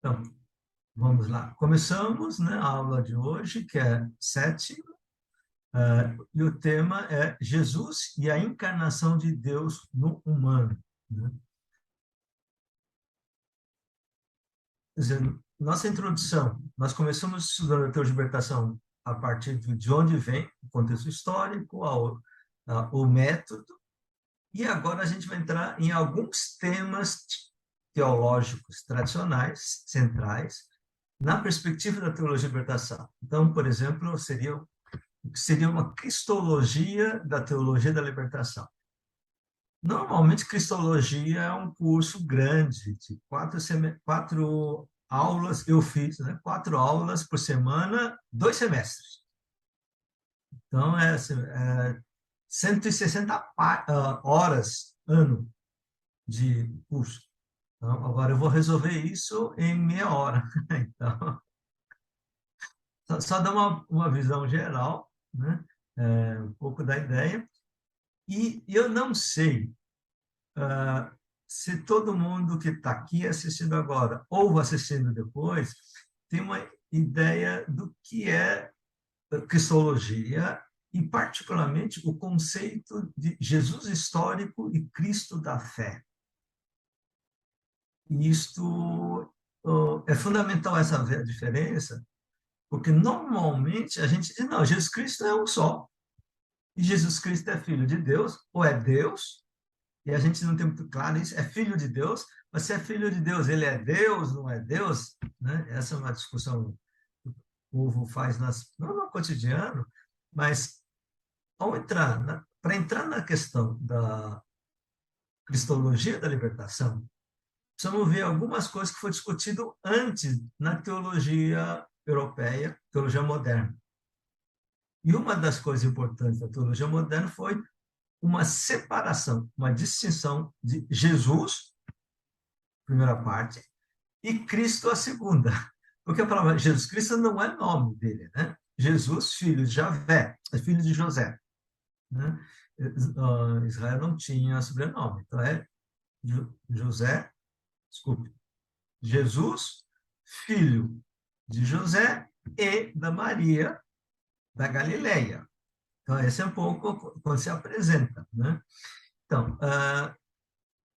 Então, vamos lá. Começamos, né, a aula de hoje, que é sétima, e o tema é Jesus e a encarnação de Deus no humano, né? Quer dizer, nossa introdução, nós começamos estudando a teologia de libertação a partir de onde vem, o contexto histórico, o método, e agora a gente vai entrar em alguns temas teológicos tradicionais, centrais, na perspectiva da teologia de libertação. Então, por exemplo, seria uma cristologia da teologia da libertação. Normalmente, cristologia é um curso grande, de quatro aulas, eu fiz, né? 4 aulas por semana, 2 semestres. Então, é 160 horas ano de curso. Então, agora eu vou resolver isso em meia hora. Então, só dar uma visão geral, né? Um pouco da ideia. E eu não sei se todo mundo que está aqui assistindo agora ou assistindo depois tem uma ideia do que é cristologia e, particularmente, o conceito de Jesus histórico e Cristo da fé. E isto é fundamental essa diferença, porque normalmente a gente diz, não, Jesus Cristo é um só, e Jesus Cristo é filho de Deus, ou é Deus, e a gente não tem muito claro isso, é filho de Deus, mas se é filho de Deus, ele é Deus, não é Deus? Né? Essa é uma discussão que o povo faz não no cotidiano, mas para entrar na questão da cristologia da libertação, precisamos ver algumas coisas que foi discutido antes na teologia europeia, teologia moderna. E uma das coisas importantes da teologia moderna foi uma separação, uma distinção de Jesus, primeira parte, e Cristo, a segunda. Porque a palavra Jesus Cristo não é nome dele, né? Jesus, filho de Javé, é filho de José. Né? Israel não tinha sobrenome. Então é José, desculpe, Jesus, filho de José e da Maria da Galileia. Então, esse é um pouco quando se apresenta. Né? Então,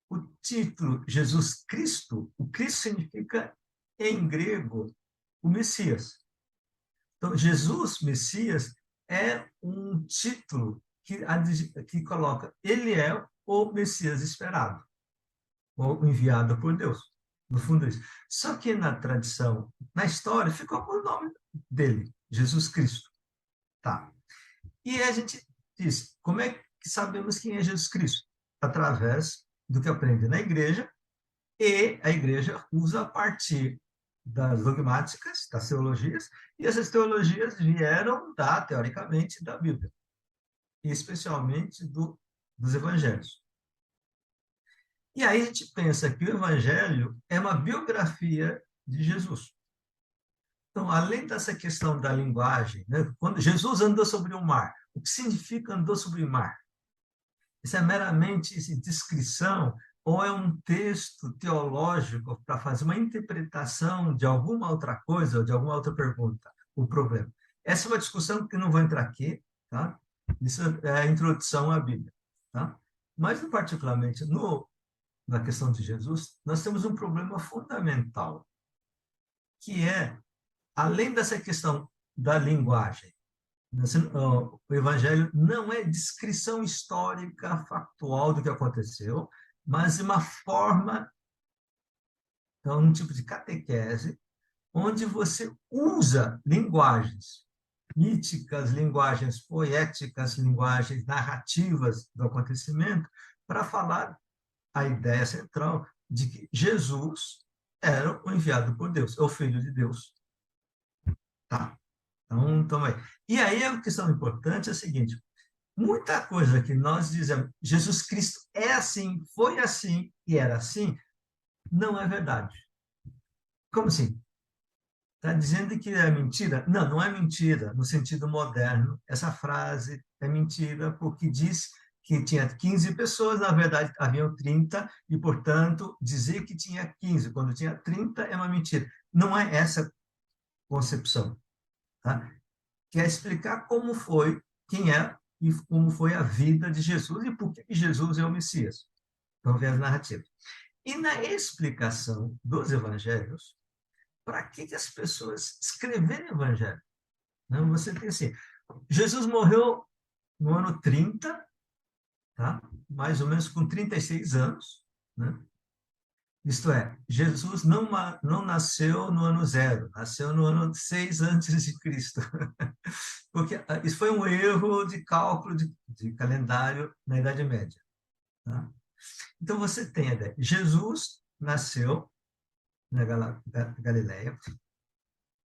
o título Jesus Cristo, o Cristo significa, em grego, o Messias. Então, Jesus, Messias, é um título que coloca, ele é o Messias esperado, ou enviado por Deus. No fundo, é isso. Só que na tradição, na história, ficou com o nome dele, Jesus Cristo. Tá. E a gente diz, como é que sabemos quem é Jesus Cristo? Através do que aprende na igreja, e a igreja usa a partir das dogmáticas, das teologias, e essas teologias vieram teoricamente, da Bíblia, e especialmente dos evangelhos. E aí a gente pensa que o evangelho é uma biografia de Jesus. Então, além dessa questão da linguagem, né, quando Jesus andou sobre o mar, o que significa andou sobre o mar? Isso é meramente descrição ou é um texto teológico para fazer uma interpretação de alguma outra coisa ou de alguma outra pergunta? O problema. Essa é uma discussão que não vou entrar aqui, tá? Isso é a introdução à Bíblia, tá? Mas, particularmente, na questão de Jesus, nós temos um problema fundamental, que é, além dessa questão da linguagem, o Evangelho não é descrição histórica, factual do que aconteceu, mas uma forma, então, um tipo de catequese, onde você usa linguagens míticas, linguagens poéticas, linguagens narrativas do acontecimento, para falar a ideia central de que Jesus era o enviado por Deus, é o Filho de Deus. Tá? Então, e aí a questão importante é a seguinte: muita coisa que nós dizemos, Jesus Cristo é assim, foi assim e era assim, não é verdade. Como assim? Está dizendo que é mentira? Não, não é mentira no sentido moderno. Essa frase é mentira porque diz que tinha 15 pessoas, na verdade haviam 30, e, portanto, dizer que tinha 15 quando tinha 30 é uma mentira. Não é essa concepção. Tá? Quer explicar como foi, quem é e como foi a vida de Jesus e por que Jesus é o Messias. Vamos ver as narrativas. E na explicação dos evangelhos, para que as pessoas escreverem evangelho? Não, você tem assim, Jesus morreu no ano 30, tá? Mais ou menos com 36 anos, né? Isto é, Jesus não nasceu no ano 0, nasceu no ano 6 antes de Cristo. Porque isso foi um erro de cálculo de calendário na Idade Média. Tá? Então você tem a ideia. Jesus nasceu na Galileia,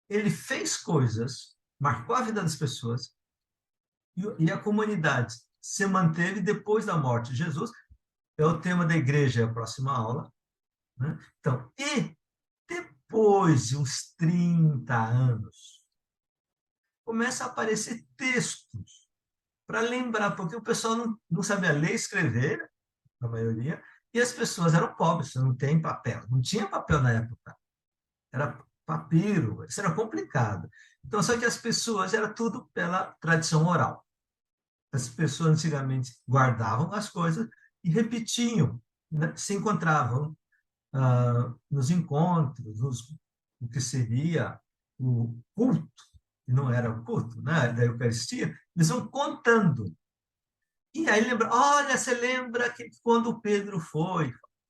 ele fez coisas, marcou a vida das pessoas, e a comunidade se manteve depois da morte de Jesus. É o tema da igreja, é a próxima aula. Né? Então, e depois de uns 30 anos, começa a aparecer textos para lembrar, porque o pessoal não sabia ler e escrever, a maioria, e as pessoas eram pobres, não tem papel, não tinha papel na época, era papiro, isso era complicado. Então, só que as pessoas, era tudo pela tradição oral. As pessoas antigamente guardavam as coisas e repetiam, né? Se encontravam nos encontros, o que seria o culto, que não era o culto, né, da Eucaristia, eles vão contando. E aí lembra, olha, você lembra que quando Pedro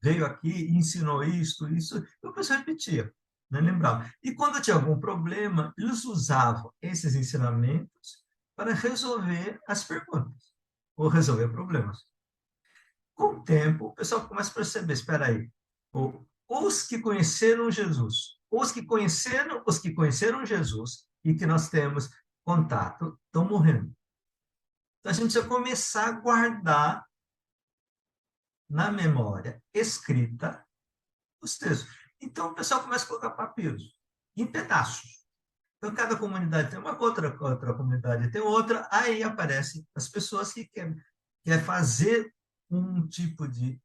veio aqui e ensinou isto, isso, e o pessoal repetia, né, lembrava. E quando tinha algum problema, eles usavam esses ensinamentos para resolver as perguntas, ou resolver problemas. Com o tempo, o pessoal começa a perceber, espera aí, os que conheceram Jesus, os que conheceram Jesus e que nós temos contato, estão morrendo. Então, a gente precisa começar a guardar na memória escrita os textos. Então, o pessoal começa a colocar papiros em pedaços. Então, cada comunidade tem uma, outra comunidade tem outra, aí aparecem as pessoas que quer fazer um tipo de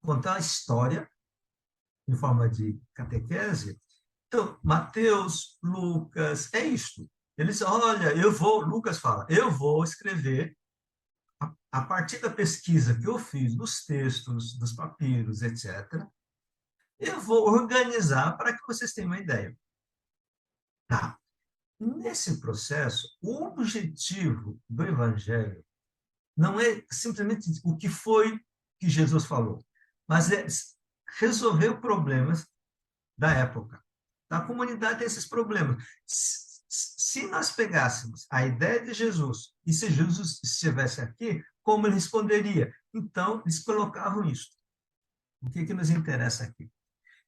contar a história em forma de catequese. Então, Mateus, Lucas, é isto. Eles, olha, Lucas fala, eu vou escrever a partir da pesquisa que eu fiz dos textos, dos papiros, etc., eu vou organizar para que vocês tenham uma ideia. Tá. Nesse processo, o objetivo do Evangelho não é simplesmente o que foi que Jesus falou, mas é resolver problemas da época. A comunidade tem esses problemas. Se nós pegássemos a ideia de Jesus, e se Jesus estivesse aqui, como ele responderia? Então, eles colocavam isso. O que nos interessa aqui?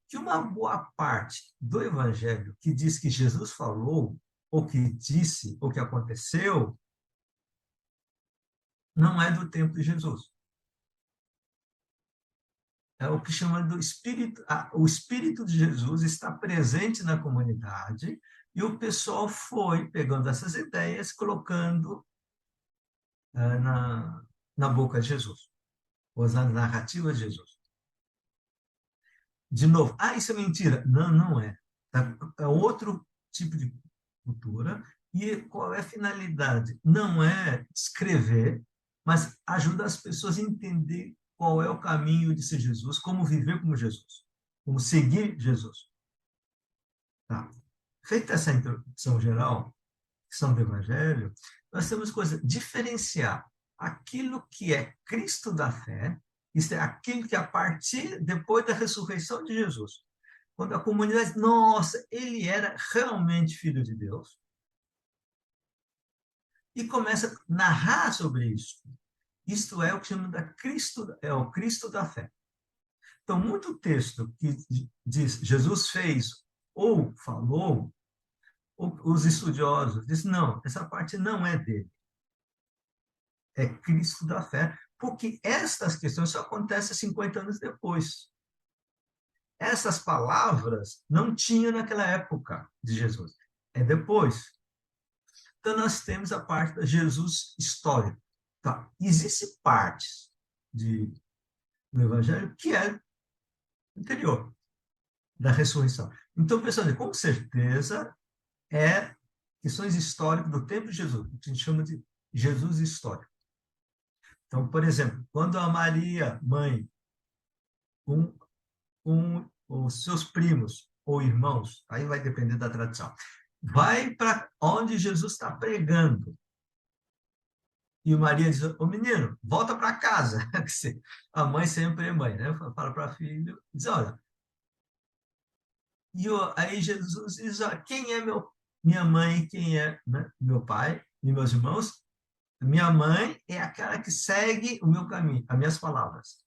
Que uma boa parte do evangelho que diz que Jesus falou, ou que disse, ou que aconteceu, não é do tempo de Jesus. É o que chama do Espírito. O Espírito de Jesus está presente na comunidade e o pessoal foi pegando essas ideias, colocando na boca de Jesus, ou na narrativa de Jesus. De novo, isso é mentira. Não, não é. É outro tipo de cultura. E qual é a finalidade? Não é escrever, mas ajudar as pessoas a entender qual é o caminho de ser Jesus, como viver como Jesus, como seguir Jesus. Tá. Feita essa introdução geral, que são do Evangelho, nós temos coisa diferenciar aquilo que é Cristo da fé, isso é aquilo que a partir depois da ressurreição de Jesus, quando a comunidade, nossa, ele era realmente filho de Deus, e começa a narrar sobre isso. Isto é o que chama da Cristo, é o Cristo da fé. Então, muito texto que diz Jesus fez ou falou, os estudiosos dizem, não, essa parte não é dele. É Cristo da fé, porque estas questões só acontecem 50 anos depois. Essas palavras não tinham naquela época de Jesus. É depois. Então, nós temos a parte da Jesus histórico. Tá. Existem partes do Evangelho que é anterior da ressurreição. Então, pessoal, com certeza é questões históricas do tempo de Jesus, que a gente chama de Jesus histórico. Então, por exemplo, quando a Maria, mãe, com os seus primos ou irmãos, aí vai depender da tradição, vai para onde Jesus está pregando. E o Maria diz: ô menino, volta para casa. A mãe sempre é mãe, né? Fala para o filho, diz: olha. Aí Jesus diz: olha, quem é minha mãe, quem é, né, meu pai e meus irmãos? Minha mãe é aquela que segue o meu caminho, as minhas palavras.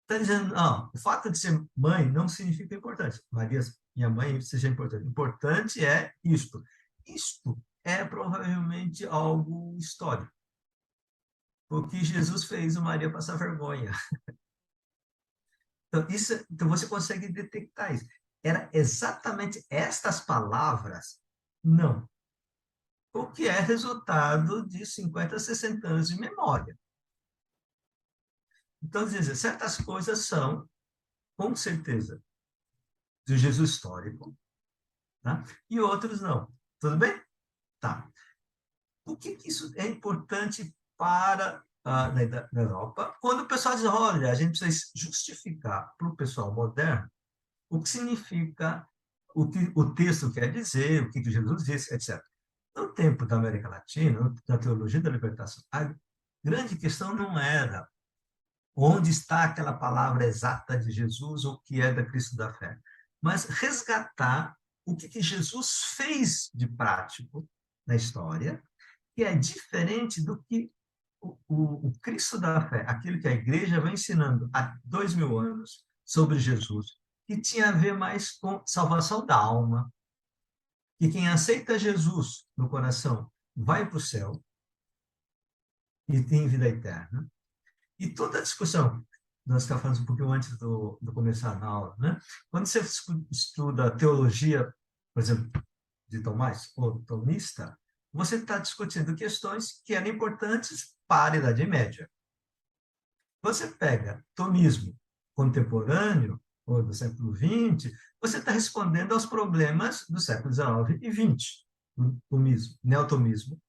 Está dizendo, não, o fato de ser mãe não significa importante. Maria, minha mãe, seja importante. Importante é isto. Isto é provavelmente algo histórico. Porque Jesus fez o Maria passar vergonha. Então você consegue detectar isso. Era exatamente estas palavras? Não. O que é resultado de 50, 60 anos de memória. Então, dizer, certas coisas são, com certeza, do Jesus histórico, tá? E outros não. Tudo bem? Tá. Por que isso é importante para na Europa? Quando o pessoal diz: olha, a gente precisa justificar para o pessoal moderno o que significa o que o texto quer dizer, o que Jesus disse, etc. No tempo da América Latina, na teologia da libertação, a grande questão não era onde está aquela palavra exata de Jesus ou o que é da Cristo da fé, mas resgatar o que Jesus fez de prático na história, que é diferente do que o Cristo da fé, aquilo que a igreja vem ensinando há 2000 anos sobre Jesus, que tinha a ver mais com salvação da alma, que quem aceita Jesus no coração vai para o céu e tem vida eterna. E toda a discussão, nós estávamos falando um pouquinho antes do começar a aula, né? Quando você estuda teologia, por exemplo, de Tomás, ou tomista, você está discutindo questões que eram importantes para a Idade Média. Você pega tomismo contemporâneo, ou do século XX, você está respondendo aos problemas do século XIX e XX, do tomismo, neotomismo,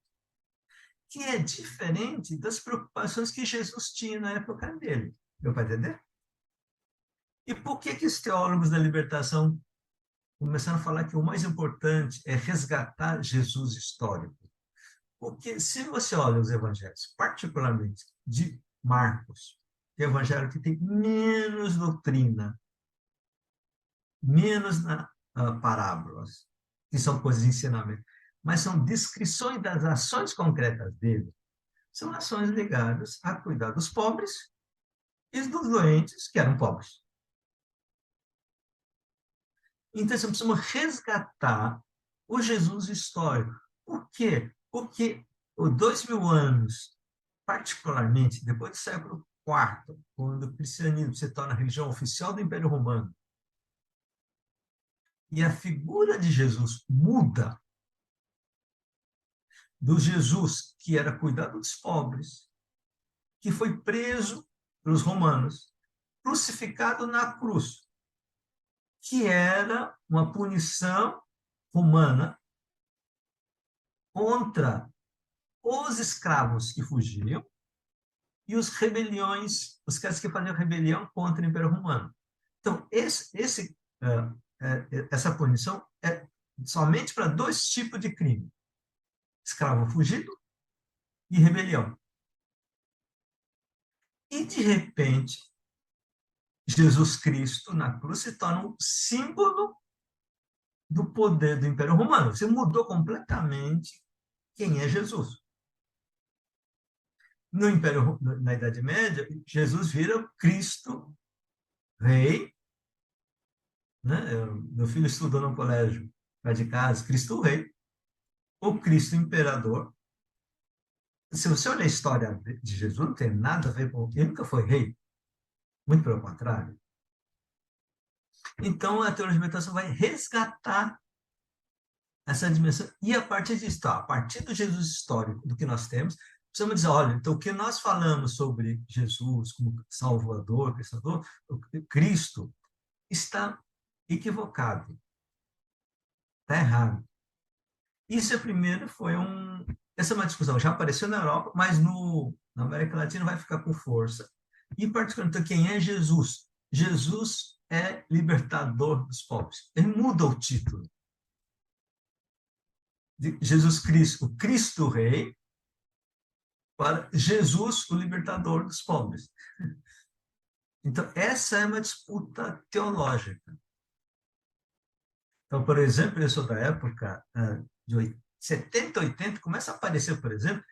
que é diferente das preocupações que Jesus tinha na época dele. Deu para entender? E por que os teólogos da libertação começaram a falar que o mais importante é resgatar Jesus histórico? Porque se você olha os evangelhos, particularmente de Marcos, que é o evangelho que tem menos doutrina, menos parábolas, que são coisas de ensinamento, mas são descrições das ações concretas dele, são ações ligadas a cuidar dos pobres e dos doentes que eram pobres. Então, você precisa resgatar o Jesus histórico. Por quê? Porque os 2000 anos, particularmente depois do século IV, quando o cristianismo se torna a religião oficial do Império Romano, e a figura de Jesus muda do Jesus que era cuidado dos pobres, que foi preso pelos romanos, crucificado na cruz, que era uma punição romana contra os escravos que fugiam e os rebeliões, os caras que faziam rebelião contra o Império Romano. Então, essa punição é somente para dois tipos de crime: escravo fugido e rebelião. E, de repente, Jesus Cristo na cruz se torna um símbolo do poder do Império Romano. Você mudou completamente quem é Jesus. No Império, na Idade Média, Jesus vira Cristo Rei, né? Meu filho estudou no colégio lá de casa, Cristo Rei, ou Cristo Imperador. Se você olhar a história de Jesus, não tem nada a ver com... Ele nunca foi rei, muito pelo contrário. Então, a teologia da libertação vai resgatar essa dimensão. E a partir disso, a partir do Jesus histórico, do que nós temos, precisamos dizer, olha, então o que nós falamos sobre Jesus como Salvador, Cristo, Cristo está equivocado, está errado. Isso é primeiro foi essa é uma discussão, já apareceu na Europa, mas na América Latina vai ficar com força. E particularmente, então, quem é Jesus? Jesus é libertador dos pobres. Ele muda o título de Jesus Cristo, o Cristo Rei, para Jesus, o libertador dos pobres. Então, essa é uma disputa teológica. Então, por exemplo, eu sou da época de 70, 80, começa a aparecer, por exemplo,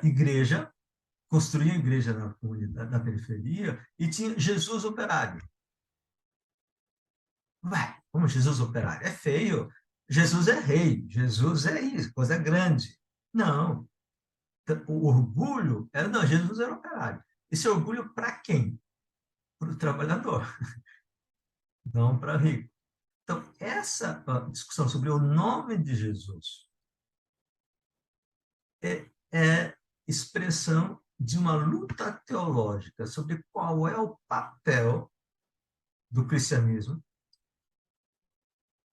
igreja, construía igreja na comunidade, na periferia, e tinha Jesus operário. Ué, como Jesus operário? É feio. Jesus é rei, Jesus é isso, coisa grande. Não. O orgulho era, não, Jesus era operário. Esse orgulho para quem? Para o trabalhador, não para rico. Então, essa discussão sobre o nome de Jesus é expressão de uma luta teológica sobre qual é o papel do cristianismo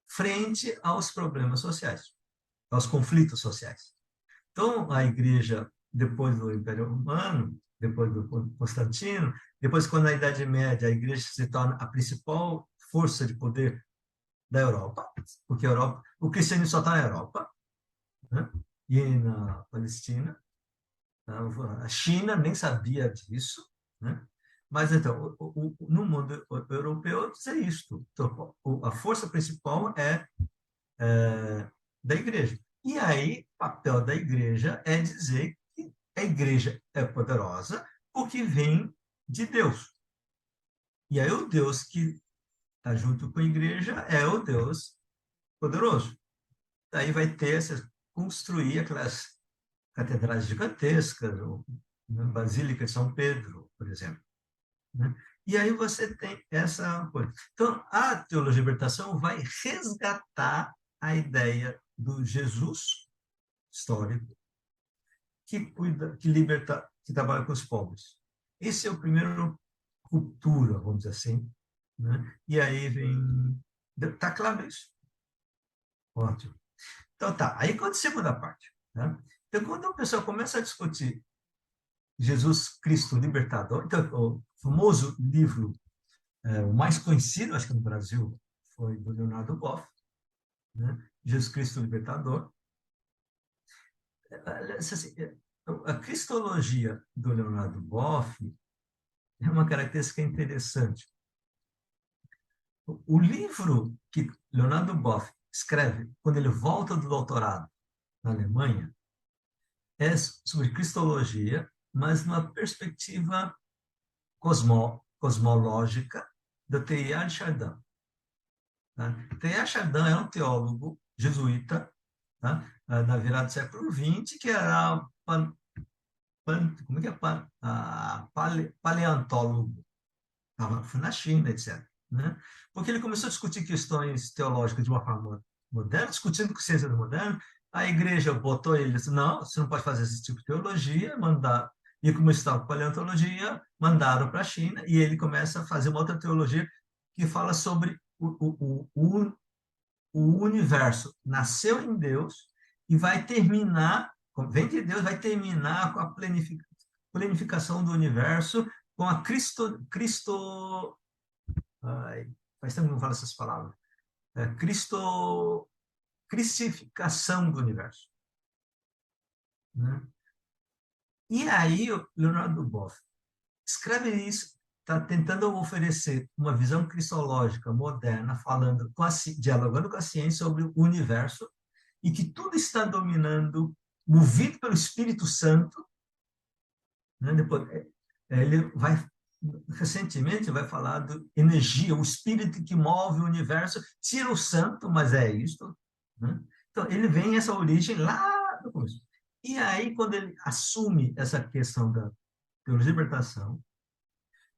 frente aos problemas sociais, aos conflitos sociais. Então, a igreja, depois do Império Romano, depois do Constantino, depois, quando na Idade Média a igreja se torna a principal força de poder da Europa, porque o cristianismo só está na Europa, né? E na Palestina. A China nem sabia disso, né? Mas, então, no mundo europeu, é isto. Então, a força principal da igreja. E aí, o papel da igreja é dizer que a igreja é poderosa porque vem de Deus. E aí, o Deus que está junto com a igreja é o Deus poderoso. Daí vai ter, construir aquelas catedrais gigantescas, a Basílica de São Pedro, por exemplo. Né? E aí você tem essa coisa. Então, a teologia de libertação vai resgatar a ideia do Jesus histórico que cuida, que liberta, que trabalha com os pobres. Esse é o primeiro cultura, vamos dizer assim. Né? E aí vem. Está claro isso? Ótimo. Então tá. Aí quando a segunda parte. Né? Então, quando a pessoa começa a discutir Jesus Cristo Libertador, então, o famoso livro, o mais conhecido, acho que no Brasil, foi do Leonardo Boff, né? Jesus Cristo Libertador. Assim, a cristologia do Leonardo Boff é uma característica interessante. O livro que Leonardo Boff escreve quando ele volta do doutorado na Alemanha é sobre cristologia, mas numa perspectiva cosmológica do Teilhard de Chardin. Tá? Teilhard de Chardin é um teólogo jesuíta, tá? Na virada do século XX, que era como é que é? Paleontólogo. Foi na China, etc. Né? Porque ele começou a discutir questões teológicas de uma forma moderna, discutindo com ciência moderna. A igreja botou ele e disse: não, você não pode fazer esse tipo de teologia, mandar. E como estava com paleontologia, mandaram para a China e ele começa a fazer uma outra teologia que fala sobre o universo. Nasceu em Deus e vai terminar, vem de Deus, vai terminar com a planificação do universo, com a ai, faz tempo que não falo essas palavras. Cristificação do universo. Né? E aí, o Leonardo Boff escreve isso, está tentando oferecer uma visão cristológica moderna, falando dialogando com a ciência sobre o universo e que tudo está dominando, movido pelo Espírito Santo. Né? Depois, ele vai recentemente vai falar de energia, o espírito que move o universo, tira o santo, mas é isto. Né? Então, ele vem essa origem lá do começo. E aí, quando ele assume essa questão da teologia de libertação,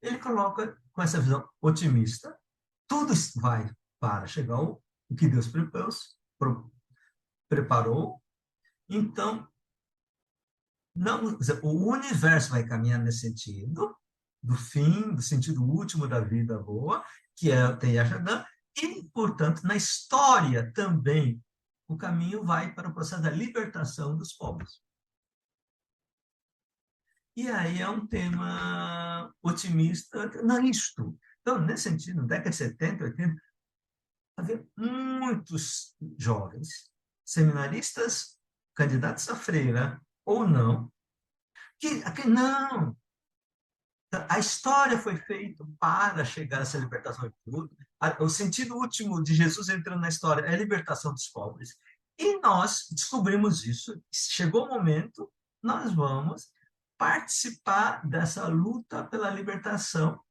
ele coloca com essa visão otimista, tudo vai para chegar ao que Deus preparou. Então, Não, o universo vai caminhar nesse sentido, do fim, do sentido último da vida boa, que é o Teyashadam, e, portanto, na história também, o caminho vai para o processo da libertação dos povos. E aí é um tema otimista, não é isto. Então, nesse sentido, na década de 70, 80, havia muitos jovens, seminaristas, candidatos a freira ou não, que não, a história foi feita para chegar a essa libertação de tudo. O sentido último de Jesus entrando na história é a libertação dos pobres. E nós descobrimos isso. Chegou o momento, nós vamos participar dessa luta pela libertação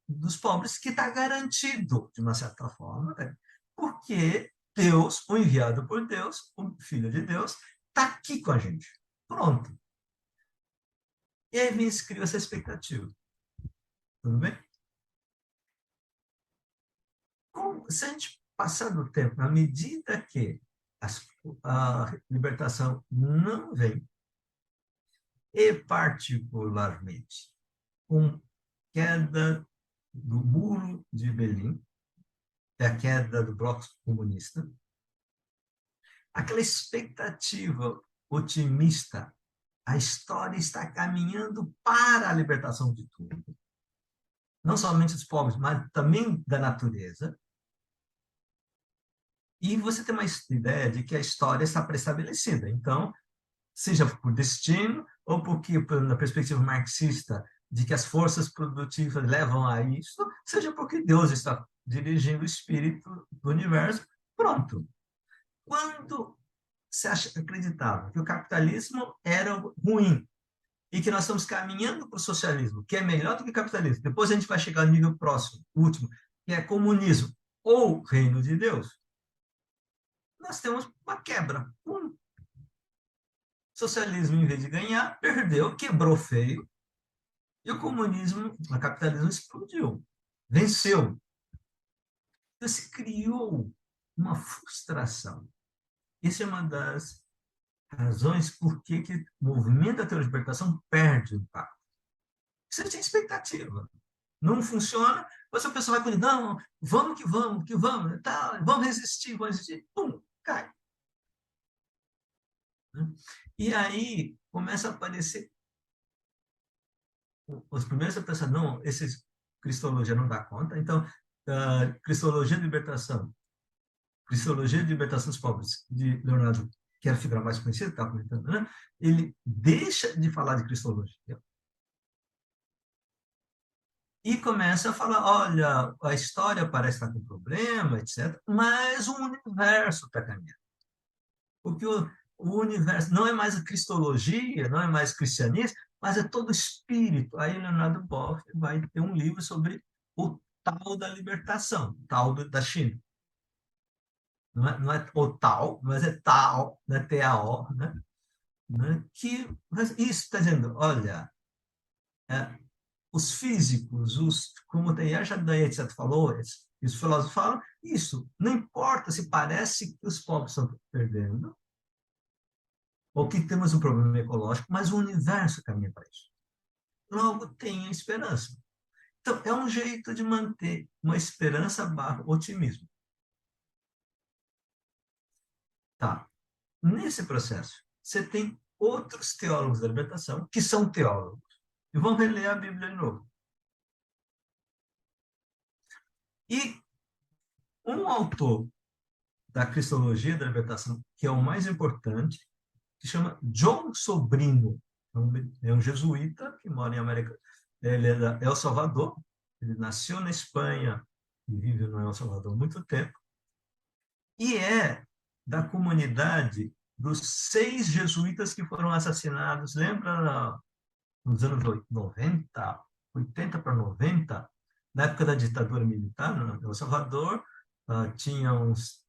dos pobres, que está garantido, de uma certa forma, né? Porque Deus, o enviado por Deus, o Filho de Deus, está aqui com a gente. Pronto. E aí me inscreveu essa expectativa. Tudo bem? Se a gente passar do tempo, na medida que a libertação não vem, e particularmente com queda do muro de Berlim, a queda do bloco comunista, aquela expectativa otimista, a história está caminhando para a libertação de tudo, não somente dos povos, mas também da natureza. E você tem uma ideia de que a história está pré-estabelecida. Então, seja por destino ou porque, na perspectiva marxista, de que as forças produtivas levam a isso, seja porque Deus está dirigindo o espírito do universo. Pronto. Quando você acreditava que o capitalismo era ruim e que nós estamos caminhando para o socialismo, que é melhor do que o capitalismo, depois a gente vai chegar ao nível próximo, último, que é comunismo ou reino de Deus, nós temos uma quebra. O socialismo, em vez de ganhar, perdeu, quebrou feio, e o comunismo, o capitalismo explodiu, venceu. Então, se criou uma frustração. Isso é uma das razões por que o movimento da teoria de libertação perde o impacto. Você tinha expectativa. Não funciona, mas a pessoa vai com não, vamos, que vamos, tá, vamos resistir, pum, cai. E aí começa a aparecer os primeiros a pensar, não, cristologia não dá conta, então, cristologia de libertação, cristologia de libertação dos pobres, de Leonardo, que é a figura mais conhecida, estava comentando, né? Ele deixa de falar de cristologia e começa a falar, olha, a história parece estar com problema, etc., mas o universo está caminhando. Porque o universo não é mais a cristologia, não é mais cristianismo, mas é todo espírito. Aí Leonardo Boff vai ter um livro sobre o tal da libertação, o tal da China. Não é o tal, mas é tal, né? T-A-O, né? Que isso está dizendo, olha, é, os físicos, como tem Yasha etc., falou, os filósofos falam, isso, não importa se parece que os povos estão perdendo, ou que temos um problema ecológico, mas o universo caminha para isso. Logo, tenha esperança. Então, é um jeito de manter uma esperança barra otimismo. Tá. Nesse processo, você tem outros teólogos da libertação, que são teólogos, e vão reler a Bíblia de novo. E um autor da cristologia da libertação, que é o mais importante, que chama John Sobrino, é um jesuíta que mora em América, ele é da El Salvador, ele nasceu na Espanha e vive no El Salvador há muito tempo, e é da comunidade dos 6 jesuítas que foram assassinados, lembra, nos anos 90, 80 para 90, na época da ditadura militar no El Salvador, tinha uns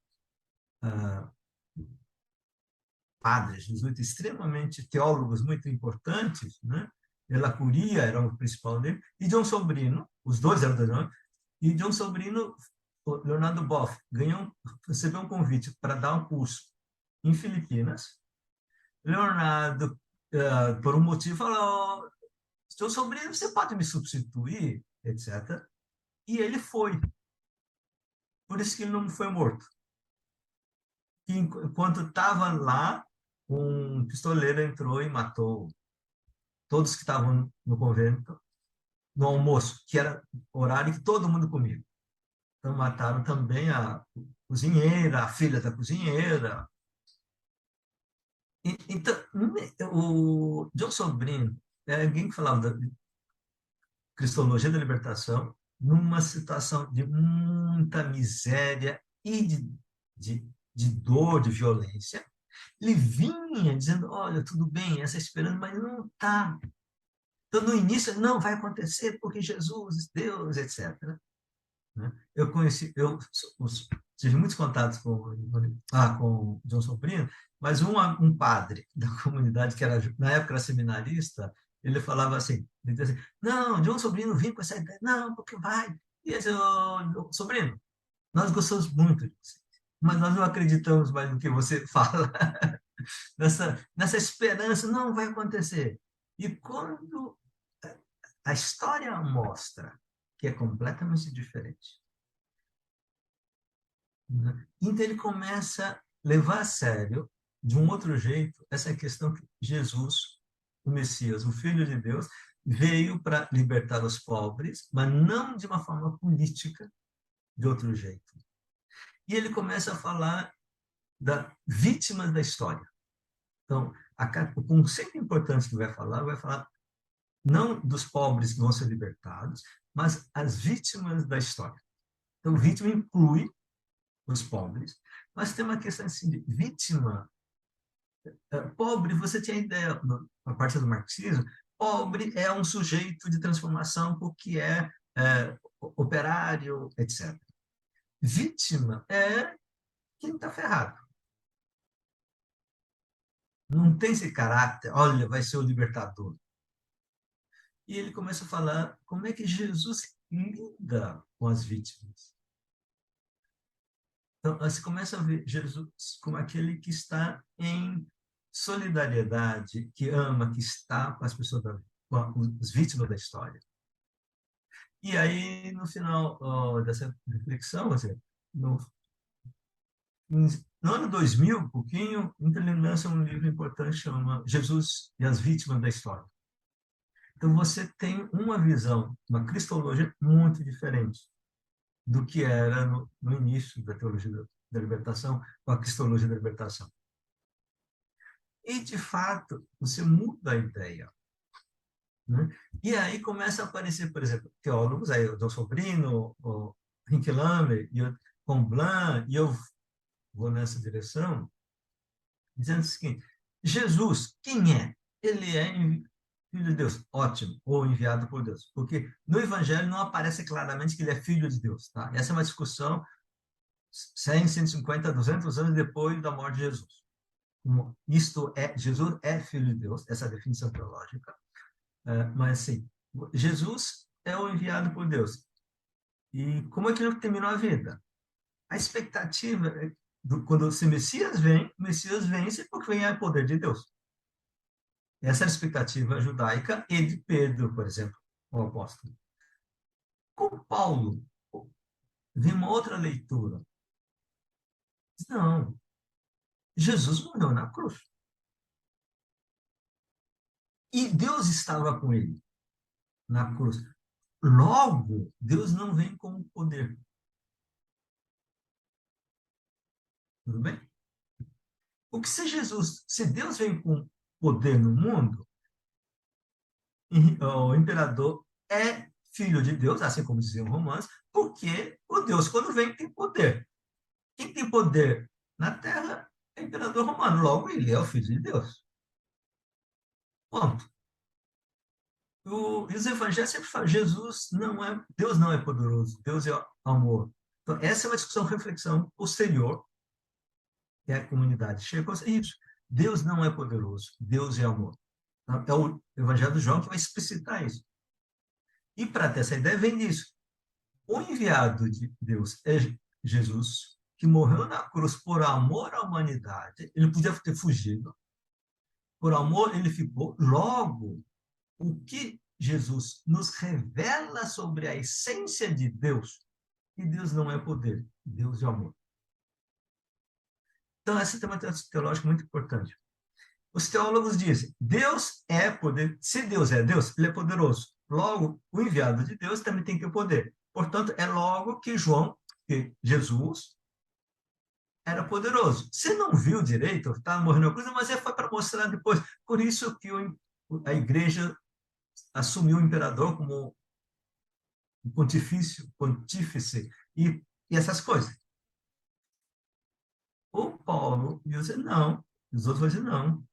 padres jesuítas extremamente teólogos muito importantes, né? Ela Curia era o principal dele, e John Sobrino, os dois eram do nome, e John Sobrino, Leonardo Boff, recebeu um convite para dar um curso em Filipinas, Leonardo, por um motivo, falou: seu sobrinho, você pode me substituir, etc. E ele foi. Por isso que ele não foi morto. E enquanto estava lá, um pistoleiro entrou e matou todos que estavam no convento, no almoço, que era horário que todo mundo comia. Então, mataram também a cozinheira, a filha da cozinheira. Então, o John Sobrinho é alguém que falava da Cristologia da Libertação numa situação de muita miséria e de dor, de violência. Ele vinha dizendo: olha, tudo bem, essa esperança, mas não está. Então, no início, não vai acontecer porque Jesus, Deus, etc. Né? Eu conheci, tive muitos contatos com o João Sobrinho, mas um padre da comunidade, que era, na época era seminarista, ele falava assim, ele dizia assim: não, João Sobrinho vem com essa ideia, não, porque vai. E esse, Sobrinho, nós gostamos muito de você, mas nós não acreditamos mais no que você fala, nessa esperança, não vai acontecer. E quando a história mostra que é completamente diferente, né? Então ele começa a levar a sério, de um outro jeito, essa questão que Jesus, o Messias, o Filho de Deus, veio para libertar os pobres, mas não de uma forma política, de outro jeito. E ele começa a falar das vítimas da história. Então, o conceito importante que vai falar não dos pobres que vão ser libertados, mas as vítimas da história. Então, vítima inclui os pobres, mas tem uma questão assim de vítima. Pobre, você tinha ideia, a partir do marxismo, pobre é um sujeito de transformação porque é operário, etc. Vítima é quem está ferrado. Não tem esse caráter, olha, vai ser o libertador. E ele começa a falar como é que Jesus lida com as vítimas. Então, você começa a ver Jesus como aquele que está em solidariedade, que ama, que está com as pessoas, com as vítimas da história. E aí, no final dessa reflexão, assim, no, no ano 2000, um pouquinho, ele lança um livro importante, chama Jesus e as Vítimas da História. Então, você tem uma visão, uma cristologia muito diferente do que era no início da teologia da libertação, com a cristologia da libertação. E, de fato, você muda a ideia. Né? E aí começa a aparecer, por exemplo, teólogos, aí o Dom Sobrino, o Hinckley, e o Comblan, e eu vou nessa direção, dizendo o seguinte: Jesus, quem é? Ele é filho de Deus, ótimo, ou enviado por Deus, porque no Evangelho não aparece claramente que ele é filho de Deus. Tá? Essa é uma discussão 100, 150, 200 anos depois da morte de Jesus. Isto é, Jesus é filho de Deus, essa é a definição teológica. Mas, assim, Jesus é o enviado por Deus. E como é que ele terminou a vida? A expectativa é quando o Messias vence porque vem o poder de Deus. Essa é a expectativa judaica e de Pedro, por exemplo, o apóstolo. Com Paulo, vem uma outra leitura. Não, Jesus morreu na cruz. E Deus estava com ele na cruz. Logo, Deus não vem com o poder. Tudo bem? Porque se Deus vem com poder no mundo, o imperador é filho de Deus, assim como diziam Romanos, porque o Deus, quando vem, tem poder. Quem tem poder na terra é o imperador romano, logo ele é o filho de Deus. Ponto. E os evangelhos sempre falam: Deus não é poderoso, Deus é amor. Então, essa é uma discussão, reflexão posterior, que a comunidade chega a isso. Deus não é poderoso, Deus é amor. É o Evangelho de João que vai explicitar isso. E para ter essa ideia, vem disso. O enviado de Deus é Jesus, que morreu na cruz por amor à humanidade. Ele podia ter fugido, Por amor, ele ficou. Logo, o que Jesus nos revela sobre a essência de Deus, que Deus não é poder, Deus é amor. Então, essa é uma teológica muito importante. Os teólogos dizem, Deus é poder. Se Deus é Deus, ele é poderoso. Logo, o enviado de Deus também tem que ter poder. Portanto, é logo que Jesus era poderoso. Você não viu direito, estava morrendo coisa, mas foi para mostrar depois. Por isso que a igreja assumiu o imperador como um pontífice e essas coisas. O Paulo diz, não. Os outros vão dizer, não.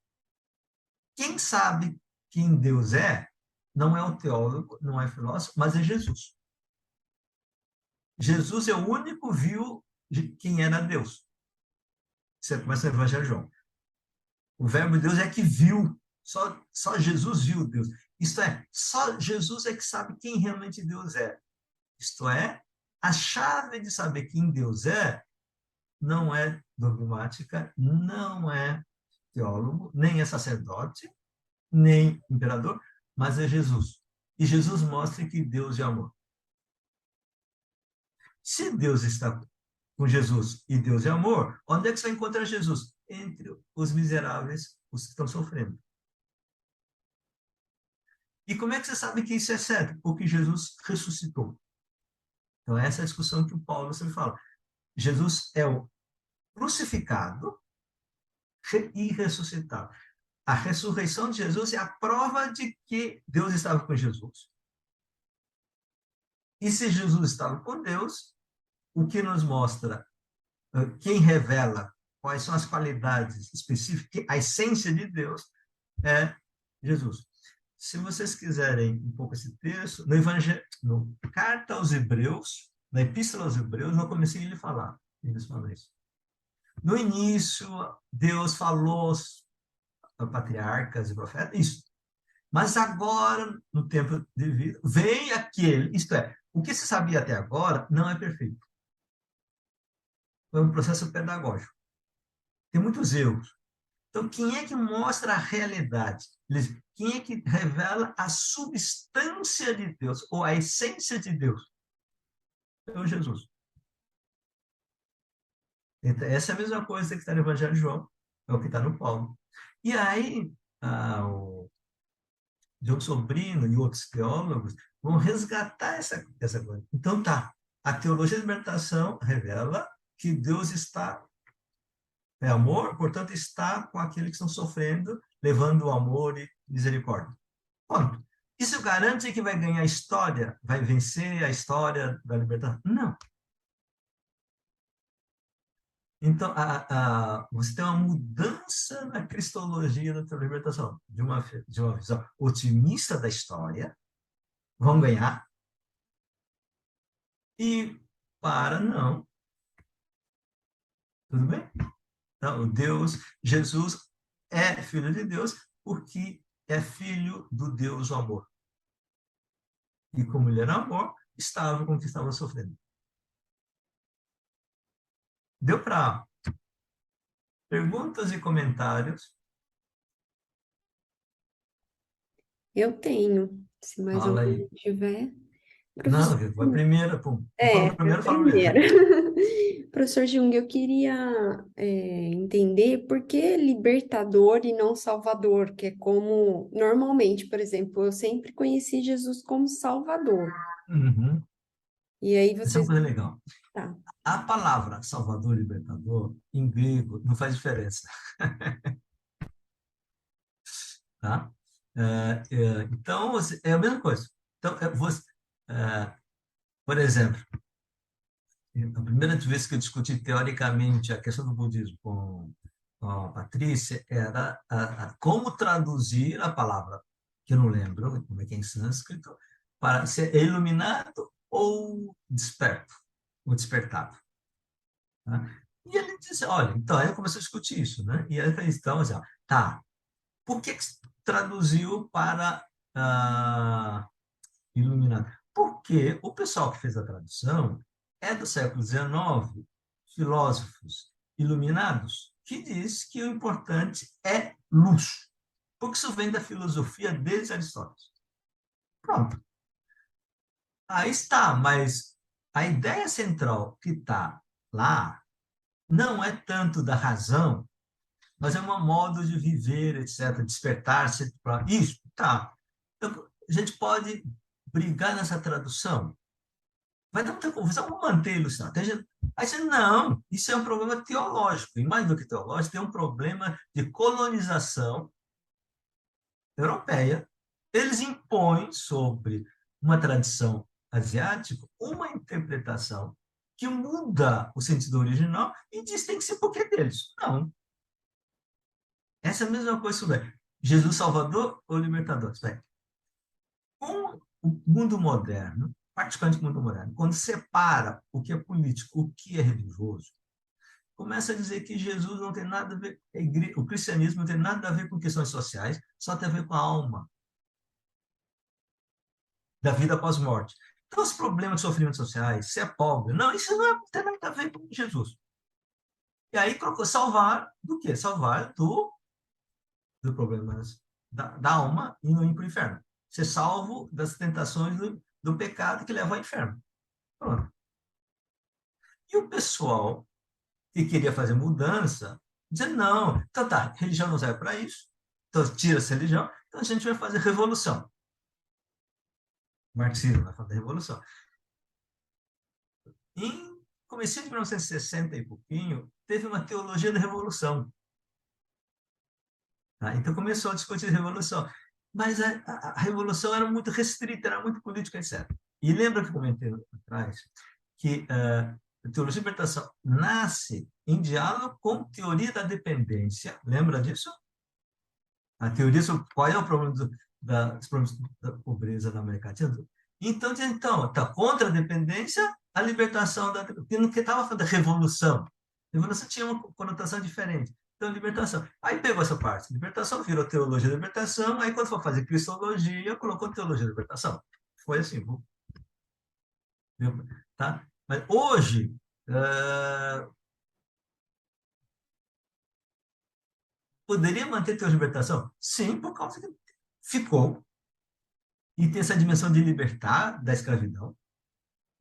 Quem sabe quem Deus é, não é o teólogo, não é filósofo, mas é Jesus. Jesus é o único viu de quem era Deus. Você começa no Evangelho de João. O verbo de Deus é que viu. Só Jesus viu Deus. Isto é, só Jesus é que sabe quem realmente Deus é. Isto é, a chave de saber quem Deus é não é dogmática, não é teólogo, nem é sacerdote, nem imperador, mas é Jesus. E Jesus mostra que Deus é amor. Se Deus está com Jesus e Deus é amor, onde é que você vai encontrar Jesus? Entre os miseráveis, os que estão sofrendo. E como é que você sabe que isso é certo? Porque Jesus ressuscitou. Então, essa é a discussão que o Paulo sempre fala. Jesus é o crucificado e ressuscitado. A ressurreição de Jesus é a prova de que Deus estava com Jesus. E se Jesus estava com Deus, o que nos mostra, quem revela quais são as qualidades específicas, a essência de Deus é Jesus. Se vocês quiserem um pouco esse texto, no Evangelho, no Carta aos Hebreus, na Epístola aos Hebreus, no começo ele fala isso. No início, Deus falou a patriarcas e profetas, isso. Mas agora, no tempo devido, vem aquele, isto é, o que se sabia até agora não é perfeito. Foi um processo pedagógico. Tem muitos erros. Então, quem é que mostra a realidade? Quem é que revela a substância de Deus, ou a essência de Deus? É o Jesus. Então, essa é a mesma coisa que está no Evangelho de João, é o que está no Paulo. E aí, o Diogo Sobrino e outros teólogos vão resgatar essa coisa. Então, tá, a teologia da libertação revela que Deus é amor, portanto, está com aqueles que estão sofrendo, levando o amor e misericórdia. Ponto. Isso garante que vai ganhar a história, vai vencer a história da libertação? Não. Então, você tem uma mudança na cristologia da libertação, de uma visão otimista da história, vão ganhar, e para não. Tudo bem? Então, Jesus é filho de Deus porque é filho do Deus o amor. E como ele era amor, estava com o que estava sofrendo. Deu para perguntas e comentários. Eu tenho, se mais Fala alguém aí. tiver. Não, Professor, vai primeiro, pum. Quem é, fala a primeiro, fala primeiro. primeira. Professor Jung, eu queria entender por que libertador e não salvador, que é como normalmente, por exemplo, eu sempre conheci Jesus como salvador. Uhum. E aí Essa é uma vocês. coisa legal. Tá. A palavra Salvador, Libertador, em grego, não faz diferença, tá? Então, é a mesma coisa. Então, é, por exemplo, a primeira vez que eu discuti teoricamente a questão do budismo com a Patrícia era como traduzir a palavra, que eu não lembro como é que é em sânscrito, para ser iluminado ou desperto, ou despertado. Tá? E ele disse, olha, então, aí eu comecei a discutir isso, né? E aí eu falei, então, assim, ó, tá, por que traduziu para iluminado? Porque o pessoal que fez a tradução é do século XIX, filósofos iluminados, que diz que o importante é luz. Porque isso vem da filosofia desde Aristóteles. Pronto. Aí está, mas a ideia central que está lá não é tanto da razão, mas é um modo de viver, etc., despertar-se para isso. Tá. Então, a gente pode brigar nessa tradução. Vai dar muita confusão, vamos manter a ilustração. Aí você, não, isso é um problema teológico, e mais do que teológico, é um problema de colonização europeia. Eles impõem sobre uma tradição asiática uma interpretação que muda o sentido original e diz que tem que ser porque é deles. Não. Essa é a mesma coisa sobre Jesus Salvador ou Libertador. Com o mundo moderno, praticamente o mundo moderno, quando separa o que é político, o que é religioso, começa a dizer que Jesus não tem nada a ver, o cristianismo não tem nada a ver com questões sociais, só tem a ver com a alma da vida após morte. Então, os problemas de sofrimentos sociais, se é pobre, não, isso não tem nada a ver com Jesus. E aí colocou salvar do quê? Salvar do problema da alma e não ir para o inferno. Ser salvo das tentações do pecado que leva ao inferno. Pronto. E o pessoal que queria fazer mudança, dizia, não, então tá, religião não serve para isso, então tira essa religião, então a gente vai fazer revolução. Marxismo vai fazer revolução. Em começo de 1960 e pouquinho, teve uma teologia da revolução. Tá? Então começou a discutir revolução. Mas a revolução era muito restrita, era muito política, etc. E lembra que eu comentei atrás que a teologia da libertação nasce em diálogo com a teoria da dependência. Lembra disso? A teoria sobre qual é o problema dos problemas da pobreza na América Latina. Então, está contra a dependência, a libertação da. Porque não estava falando da revolução. A revolução tinha uma conotação diferente. Então, libertação. Aí pegou essa parte. Libertação virou teologia da libertação. Aí, quando for fazer cristologia, colocou teologia da libertação. Foi assim. Tá? Mas hoje, poderia manter teologia da libertação? Sim, por causa que ficou. E tem essa dimensão de libertar da escravidão.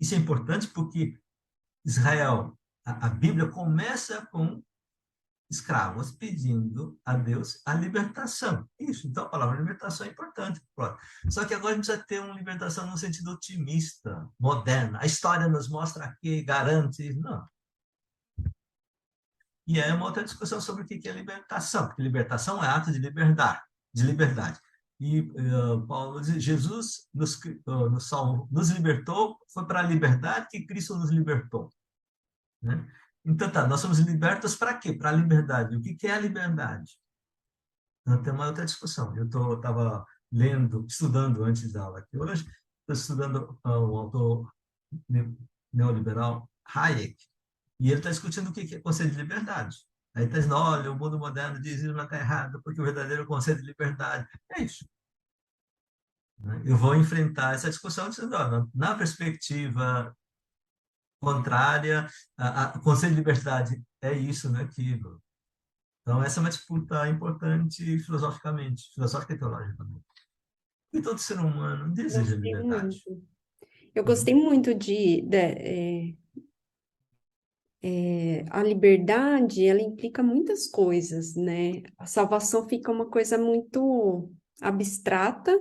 Isso é importante porque Israel, a Bíblia começa com escravos pedindo a Deus a libertação. Isso, então a palavra libertação é importante. Só que agora a gente precisa ter uma libertação no sentido otimista, moderna. A história nos mostra aqui, garante. Não. E aí é uma outra discussão sobre o que é libertação, porque libertação é ato de liberdade, de liberdade. E Paulo diz, Jesus nos libertou, foi para a liberdade que Cristo nos libertou. Né? Então, tá, nós somos libertos para quê? Para a liberdade. O que é a liberdade? Então, tem uma outra discussão. Eu estava lendo, estudando antes da aula aqui hoje, estou estudando um autor neoliberal, Hayek, e ele está discutindo o que é conceito de liberdade. Aí está dizendo, olha, o mundo moderno diz isso não está errado, porque o verdadeiro conceito de liberdade é isso. Né? Eu vou enfrentar essa discussão dizendo, ó, na perspectiva contrária, o conceito de liberdade é isso, não é aquilo. Então, essa é uma disputa importante filosoficamente, filosófica e teologicamente. E todo ser humano deseja Gostei liberdade. muito. Eu gostei Uhum. muito a liberdade, ela implica muitas coisas, né? A salvação fica uma coisa muito abstrata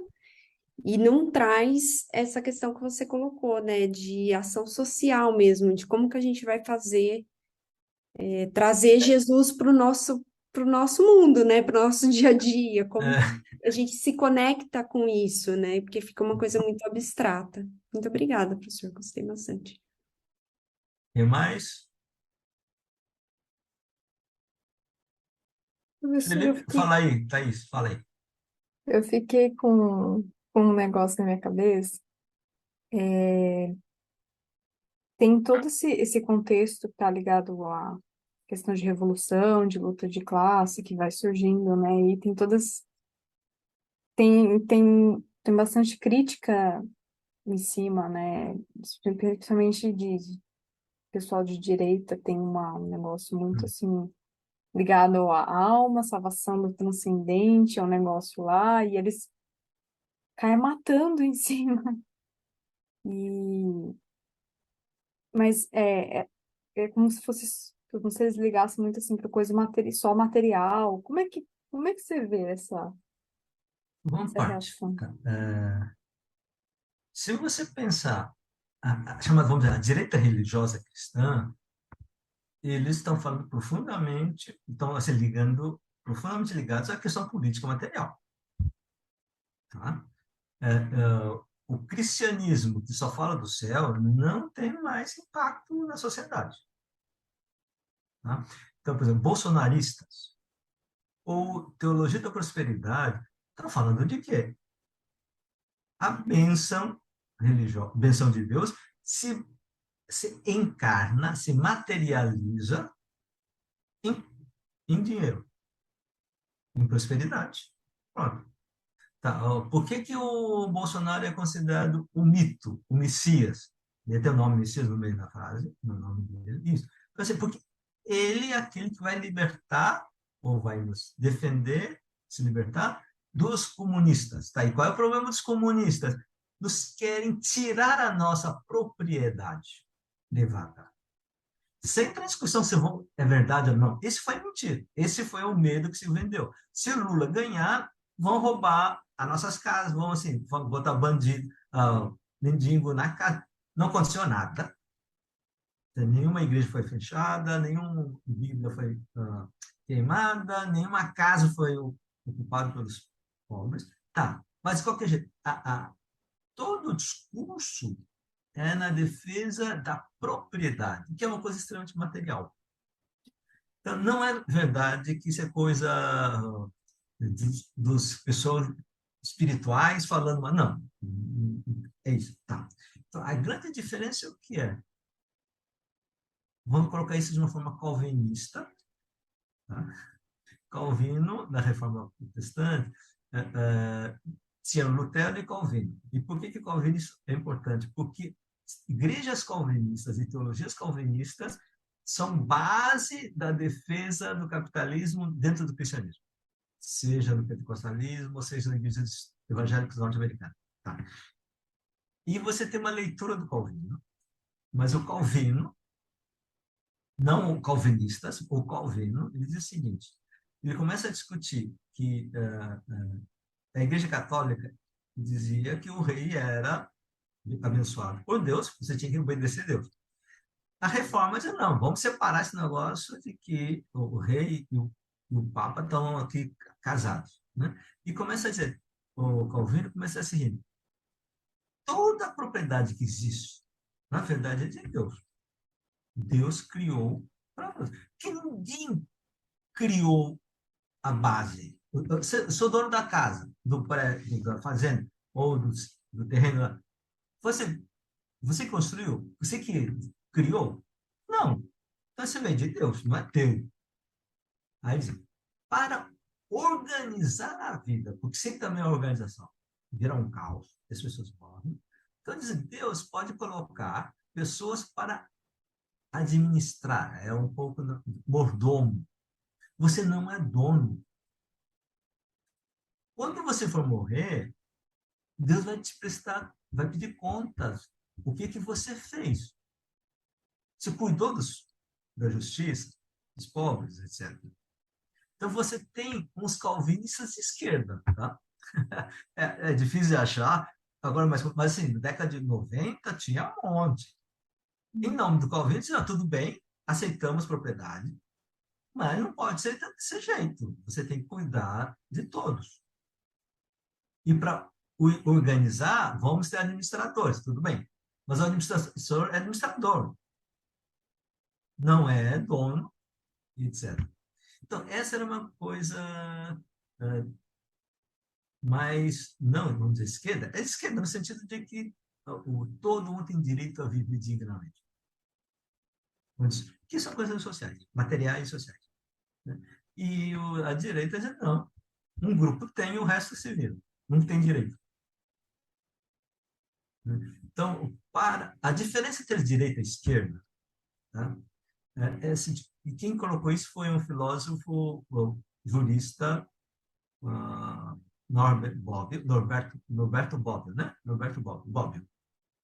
e não traz essa questão que você colocou, né? De ação social mesmo, de como que a gente vai fazer, trazer Jesus para o nosso mundo, né? Para o nosso dia a dia, como É, a gente se conecta com isso, né? Porque fica uma coisa muito abstrata. Muito obrigada, professor, gostei bastante. e mais? Professor, Felipe, fala aí, Thaís, fala aí. eu fiquei com um negócio na minha cabeça. É, tem todo esse contexto que está ligado à questão de revolução, de luta de classe que vai surgindo, né? E tem todas. Tem bastante crítica em cima, né? Principalmente de pessoal de direita, tem um negócio muito assim. ligado à alma, salvação do transcendente, é um negócio lá, e eles caem matando em cima. E, mas é como se fosse, como se eles ligassem muito assim para coisa só material. Como é que você vê Vamos essa parte. reação? Tá? Se você pensar, chamada, vamos dizer, a direita religiosa cristã, eles estão falando profundamente, estão assim, profundamente ligados à questão política material. Tá? O cristianismo, que só fala do céu, não tem mais impacto na sociedade. Tá? Então, por exemplo, bolsonaristas ou teologia da prosperidade estão falando de quê? A bênção religiosa, bênção de Deus se encarna, se materializa em, em dinheiro, em prosperidade. Pronto. Tá, por que que o Bolsonaro é considerado o mito, o Messias? Ele tem o nome Messias no meio da frase, no nome dele, isso. Então, assim, porque ele é aquele que vai libertar, ou vai nos defender, se libertar, dos comunistas. Tá? E qual é o problema dos comunistas? Nos querem tirar a nossa propriedade privada. Sem entrar em discussão se é verdade ou não. Esse foi mentira. Esse foi o medo que se vendeu. Se o Lula ganhar, vão roubar as nossas casas, vão assim, vão botar bandido, mendigo na casa. Não aconteceu nada. Nenhuma igreja foi fechada, nenhuma Bíblia foi queimada, nenhuma casa foi ocupada pelos pobres. Tá, mas de qualquer jeito, todo o discurso é na defesa da propriedade, que é uma coisa extremamente material. Então, não é verdade que isso é coisa dos pessoas espirituais falando, mas não, é isso, tá. Então, a grande diferença é o que é? Vamos colocar isso de uma forma calvinista, tá? Calvino, na Reforma Protestante, tinha Lutero e Calvino. E por que Calvino é importante? Porque igrejas calvinistas e teologias calvinistas são base da defesa do capitalismo dentro do cristianismo, seja no pentecostalismo, ou seja nas igrejas evangélicas norte-americanas. Tá? E você tem uma leitura do Calvino, mas o Calvino, não o calvinistas, o Calvino, ele diz o seguinte, ele começa a discutir que a Igreja Católica dizia que o rei era abençoado por Deus, você tinha que obedecer a Deus. A reforma diz, não, vamos separar esse negócio de que o rei e o papa estão aqui casados. Né? E começa a dizer, o Calvino começa a seguir, toda a propriedade que existe, na verdade, é de Deus. Deus criou para nós. Que ninguém criou a base. Eu sou dono da casa, do prédio, da fazenda, ou do terreno. Você, você construiu? Você que criou? Não. Então você vem de Deus, não é teu. Aí diz, para organizar a vida, porque sempre também é organização, vira um caos, as pessoas morrem. Então diz, Deus pode colocar pessoas para administrar, é um pouco mordomo. Você não é dono. Quando você for morrer, Deus vai te prestar, vai pedir contas. O que que você fez? Você cuidou da justiça, dos pobres, etc. Então você tem uns calvinistas de esquerda, tá? É difícil de achar. Agora, mas assim, na década de 90 tinha um monte. Em nome do calvinismo, tudo bem, aceitamos propriedade, mas não pode ser desse jeito. Você tem que cuidar de todos. E para organizar, vamos ter administradores, tudo bem. Mas o administrador é administrador, não é dono, etc. Então, essa era uma coisa mais, não, vamos dizer, esquerda. É esquerda no sentido de que todo mundo tem direito a viver dignamente. Que são coisas sociais, materiais e sociais. Né? E a direita diz, não, um grupo tem, o resto se vira. Não tem direito. Né? Então, a diferença entre direita e esquerda, tá? E quem colocou isso foi um filósofo, jurista, Norberto Bobbio, né? Norberto Bobbio,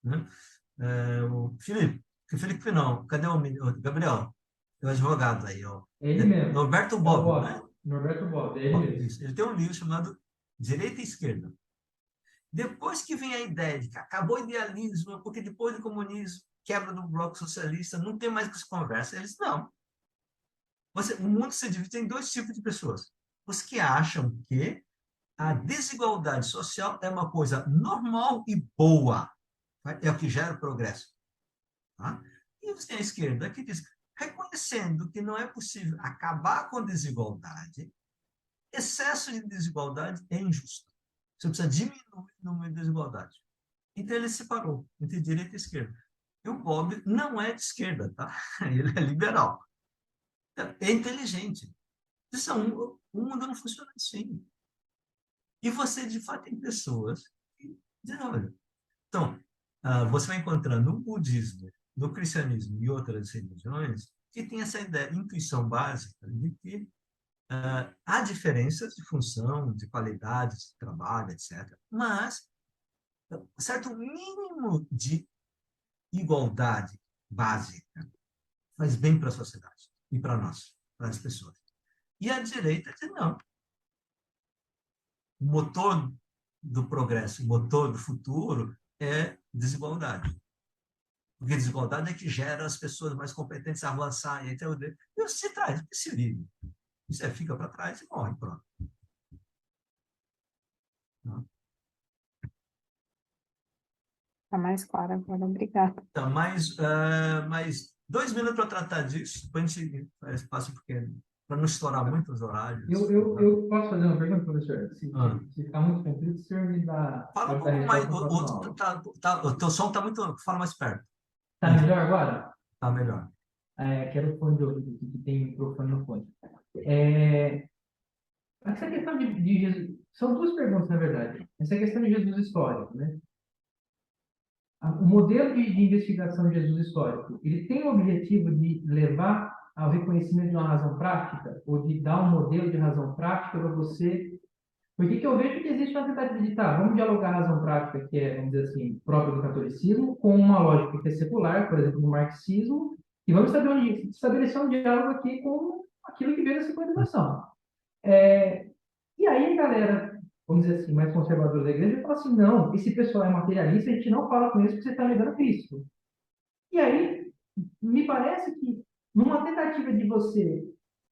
né? Felipe não, cadê o Gabriel? É o advogado aí, ó. Ele mesmo. Norberto É o Bobbio, né? Bob. Norberto Bob, é ele mesmo. Isso. Ele tem um livro chamado Direita e Esquerda. Depois que vem a ideia de que acabou o idealismo, porque depois do comunismo, quebra do bloco socialista, não tem mais que se conversa. Eles, não. O mundo se divide em dois tipos de pessoas. Os que acham que a desigualdade social é uma coisa normal e boa. É o que gera o progresso. Tá? E você tem a esquerda que diz, reconhecendo que não é possível acabar com a desigualdade, excesso de desigualdade é injusto. Você precisa diminuir o número de desigualdade. Então ele separou entre direita e esquerda. E o Bob não é de esquerda, tá? Ele é liberal. É inteligente. O mundo não funciona assim. E você, de fato, tem pessoas que dizem, olha, então, você vai encontrar no budismo, no cristianismo e outras religiões que tem essa ideia, intuição básica de que há diferenças de função, de qualidade de trabalho, etc. Mas certo mínimo de igualdade básica faz bem para a sociedade e para nós, para as pessoas. E a direita diz, não, o motor do progresso, o motor do futuro é desigualdade. Porque desigualdade é que gera as pessoas mais competentes a avançar. E então, se traz, se vive. Você fica para trás e morre, pronto. Tá mais claro agora, obrigada. Então, mais 2 minutos para tratar disso, depois a gente faz espaço pequeno, para não estourar muito os horários. Eu posso fazer uma pergunta, professor? Se ficar muito comprido, o senhor me dá. Fala um pode dar pouco mais. resposta na próxima aula. O teu som está muito. Fala mais perto. Tá melhor agora? Tá melhor. Quero o fone de ouvido aqui, que tem microfone no fone. Essa questão de Jesus. São duas perguntas, na verdade. Essa questão de Jesus histórico, né? O modelo de investigação de Jesus histórico, ele tem o objetivo de levar ao reconhecimento de uma razão prática, ou de dar um modelo de razão prática para você. Porque que eu vejo que existe uma tentativa de, vamos dialogar a razão prática, que é, vamos dizer assim, própria do catolicismo, com uma lógica que é secular, por exemplo, do marxismo, e vamos estabelecer um diálogo aqui com aquilo que veio da secularização. E aí, galera, vamos dizer assim, mais conservadora da igreja, fala assim, não, esse pessoal é materialista, a gente não fala com eles porque você está negando Cristo. E aí, me parece que, numa tentativa de você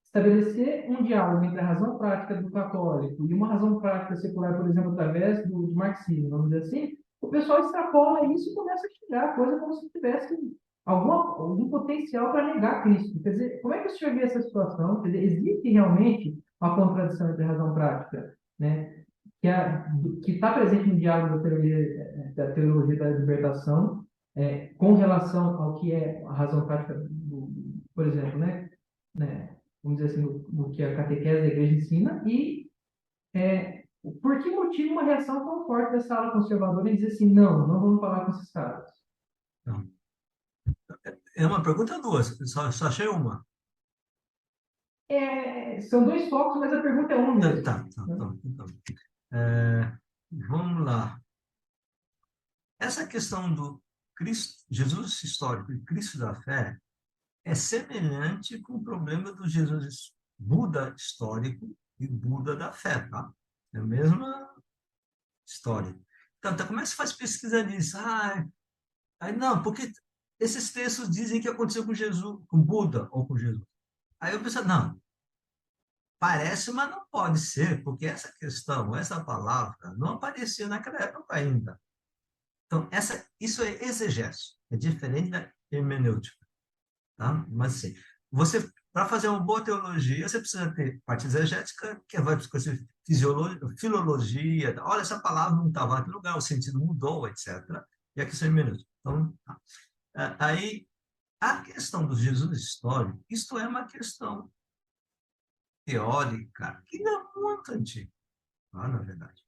estabelecer um diálogo entre a razão prática do católico e uma razão prática secular, por exemplo, através do marxismo, vamos dizer assim, o pessoal extrapola isso e começa a xingar a coisa como se tivesse algum potencial para negar Cristo. Quer dizer, como é que o senhor vê essa situação? Quer dizer, existe realmente uma contradição entre a razão prática, né, que está presente no diálogo da teologia da libertação, com relação ao que é a razão prática, por exemplo, né, vamos dizer assim, no que a catequese da igreja ensina, e por que motivo uma reação tão forte dessa ala conservadora em dizer assim, não vamos falar com esses caras? Não. É uma pergunta ou duas? Só achei uma. São dois focos, mas a pergunta é uma mesmo. Então. Vamos lá. Essa questão do Cristo, Jesus histórico e Cristo da fé é semelhante com o problema do Jesus Buda histórico e Buda da fé, tá? É a mesma história. Então, como é que se faz pesquisa nisso? Não, porque esses textos dizem que aconteceu com Jesus, com Buda ou com Jesus. Aí eu penso, não, parece, mas não pode ser, porque essa questão, essa palavra, não aparecia naquela época ainda. Então, isso é exegese, é diferente da hermenêutica. Tá? Mas, assim, para fazer uma boa teologia, você precisa ter parte exegética, que vai discutir filologia. Olha, essa palavra não estava naquele lugar, o sentido mudou, etc. E a questão hermenêutica. Então, aí, a questão do Jesus histórico, isto é uma questão teórica que não é muito antiga, na verdade.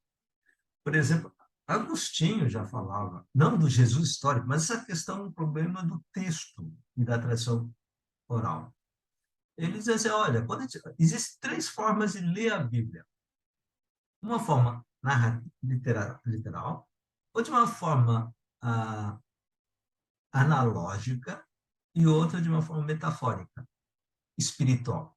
Por exemplo, Agostinho já falava, não do Jesus histórico, mas essa questão, o problema do texto e da tradição oral. Ele diz assim, olha, existem três formas de ler a Bíblia. Uma forma literal, outra de uma forma analógica e outra de uma forma metafórica, espiritual.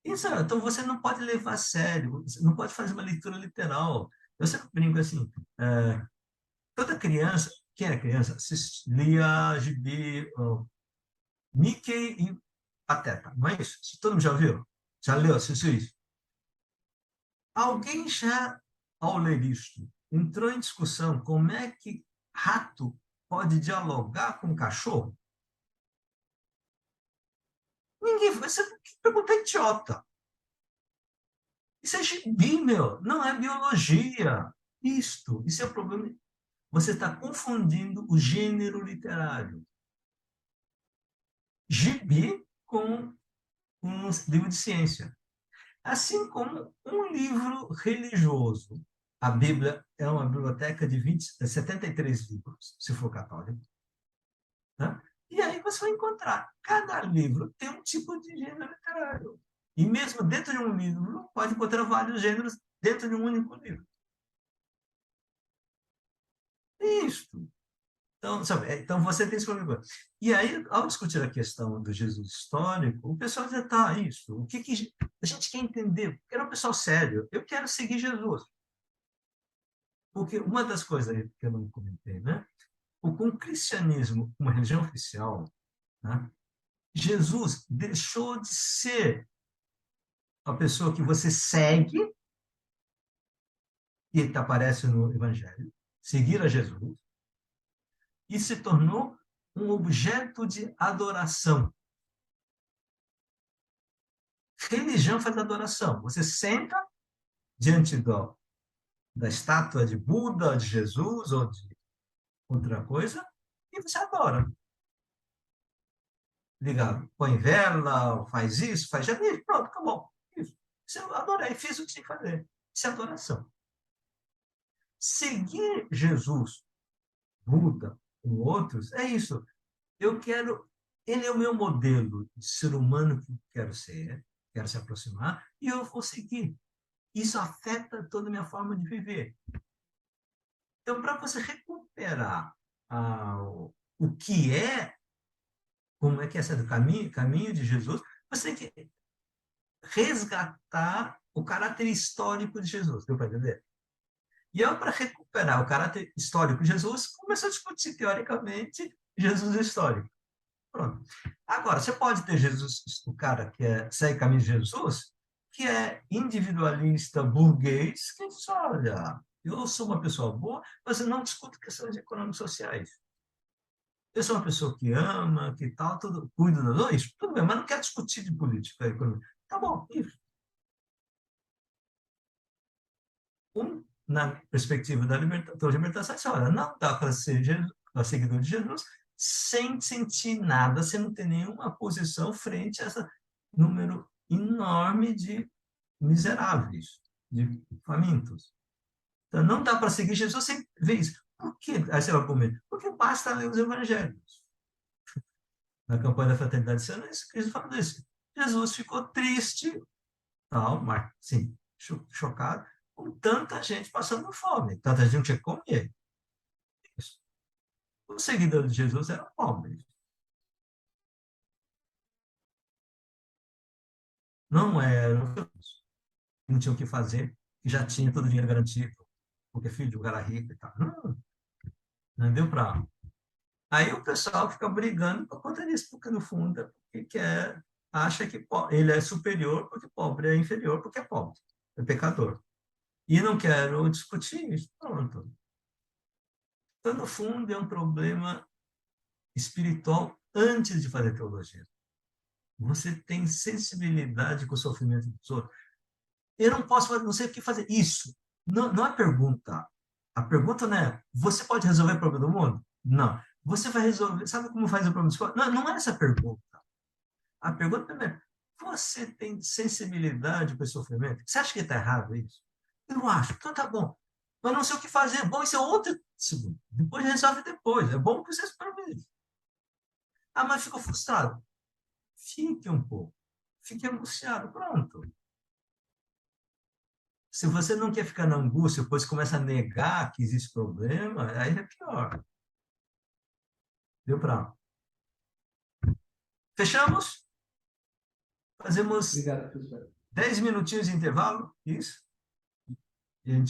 Então, você não pode levar a sério, você não pode fazer uma leitura literal. Eu sempre brinco assim, toda criança, quem era criança, lia gibi, Mickey e Pateta, não é isso? Todo mundo já viu? Já leu, assistiu isso? Alguém já, ao ler isto, entrou em discussão como é que rato pode dialogar com cachorro? Ninguém, você pergunta idiota. Isso é gibi, meu, não é biologia. Isso é o problema. Você está confundindo o gênero literário. Gibi com um livro de ciência. Assim como um livro religioso. A Bíblia é uma biblioteca de 73 livros, se for católico. Né? E aí você vai encontrar, cada livro tem um tipo de gênero literário. E mesmo dentro de um livro, pode encontrar vários gêneros dentro de um único livro. É isto. Então, sabe, então você tem esse problema. E aí, ao discutir a questão do Jesus histórico, o pessoal já está isso. O que a gente quer entender? Porque era um pessoal sério. Eu quero seguir Jesus. Porque uma das coisas que eu não comentei, né? Com o cristianismo, uma religião oficial, né? Jesus deixou de ser a pessoa que você segue, que aparece no Evangelho, seguir a Jesus, e se tornou um objeto de adoração. Religião faz adoração. Você senta diante da estátua de Buda, de Jesus ou de outra coisa e você adora. Liga, põe vela, faz isso, faz aquilo, pronto, acabou. Isso. Você adorei, fiz o que tinha que fazer. Isso é adoração. Seguir Jesus, Buda ou outros, é isso. Eu quero, ele é o meu modelo de ser humano que eu quero ser, quero se aproximar, e eu vou seguir. Isso afeta toda a minha forma de viver. Então, para você recuperar o que é, como é que é essa do caminho de Jesus, você tem que resgatar o caráter histórico de Jesus, deu para entender? E eu, para recuperar o caráter histórico de Jesus, começou a discutir teoricamente Jesus histórico. Pronto. Agora, você pode ter Jesus, o cara que segue o caminho de Jesus, que é individualista, burguês, que diz, olha, eu sou uma pessoa boa, mas eu não discuto questões econômicas sociais. Eu sou uma pessoa que ama, que tal, tudo, cuida das dois, tudo bem, mas não quero discutir de política, economia. Tá bom, isso. Na perspectiva da libertação, diz, olha, não dá para ser seguidor de Jesus sem sentir nada, sem não ter nenhuma posição frente a esse número enorme de miseráveis, de famintos. Então, não dá para seguir Jesus sem ver isso. Por quê? Aí você vai comer. Porque basta ler os evangelhos. Na campanha da Fraternidade Santa, Cristo fala isso. Jesus ficou triste, tal, mas, sim, chocado, com tanta gente passando fome, tanta gente tinha que comer. Isso. Os seguidores de Jesus eram pobres. Não eram, não tinham o que fazer, já tinha todo o dinheiro garantido, porque filho de um cara rico e tal. Não deu para. Aí o pessoal fica brigando por conta disso, porque no fundo acha que ele é superior porque pobre, é inferior porque é pobre, é pecador. E não quero discutir isso. Pronto. Então, no fundo, é um problema espiritual antes de fazer teologia. Você tem sensibilidade com o sofrimento dos outros. Eu não posso fazer, não sei o que fazer. Isso não é pergunta. A pergunta não é, você pode resolver o problema do mundo? Não. Você vai resolver, sabe como faz o problema do mundo? Não é essa a pergunta. A pergunta é, você tem sensibilidade com o sofrimento? Você acha que está errado isso? Eu acho. Então tá bom. Mas não sei o que fazer. Bom, isso é outro segundo. Depois resolve depois. É bom que vocês isso. Ah, mas ficou frustrado. fique um pouco. Fique angustiado, pronto. Se você não quer ficar na angústia, depois começa a negar que existe problema, aí é pior. Deu para? Fechamos? Fazemos Obrigado, professor. 10 minutinhos de intervalo? Isso? E a gente